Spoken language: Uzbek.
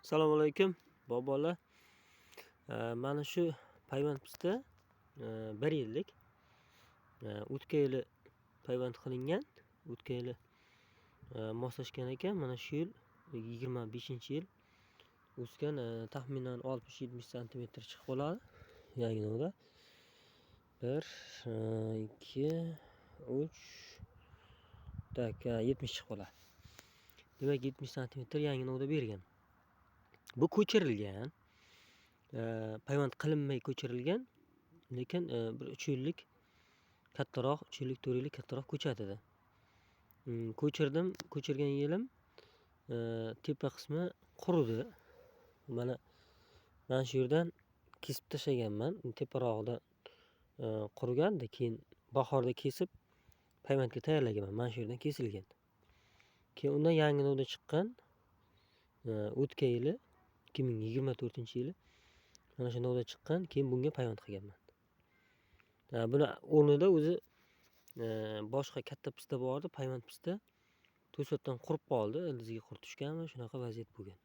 Assalomu alaykum bobolar. Mana shu payvand bizda 1 yillik. O'tgan yili payvand qilingan. O'tgan yili moslashgan ekan. Mana shu yil 25-yil o'sgan, taxminan 60-70 santimetr chiqib qoladi. Yangi novda 1 2 3 tak 70 chiqib qoladi. Demak 70 santimetr yangi novda bergan. Bu ko'chirilgan. Payvand qilinmay ko'chirilgan. Lekin bir 3 yillik kattaroq, 3 yillik, 4 yillik kattaroq ko'chatadi. Ko'chirdim. Ko'chirgan yilim tepa qismi quridi. Mana shu yerdan kesib tashlaganman. Teparog'idan qurigandi. Keyin bahorda kesib payvandga tayyorlaganman. Mana shu yerdan kesilgan. Keyin undan yangi novda chiqqan. O'tgan yili 2024-yili mana shu novda chiqqan. Keyin bunga payvand qilganman. Buni o'rnida o'zi boshqa katta pista bor edi, payvand pista. To'satdan qurib qoldi. Ildiziga qurt tushganmi, shunaqa vaziyat bo'lgan.